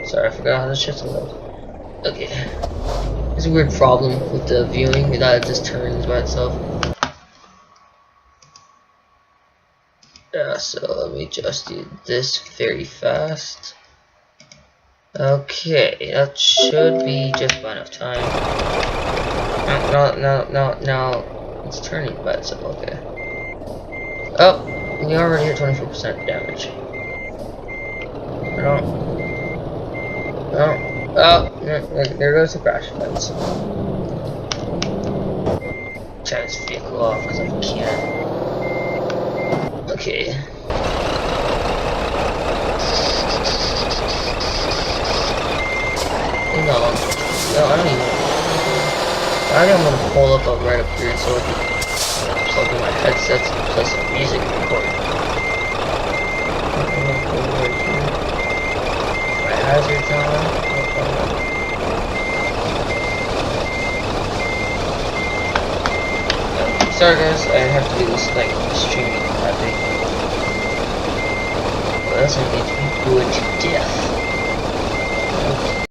Sorry, I forgot how to shit to load. Okay. There's a weird problem with the viewing that it just turns by itself. Yeah, so let me just do this very fast. Okay, that should be just about enough time. No, it's turning by itself, okay. Oh, we already hit 24% damage. No. Oh, there goes the crash events. Turn this vehicle off because I can. Okay. No, I don't want to pull up right up here so I can plug in my headsets and play some music and record. My hazards on. Sorry guys, I have to do this like streaming that day. Well, that's gonna get me bored to death.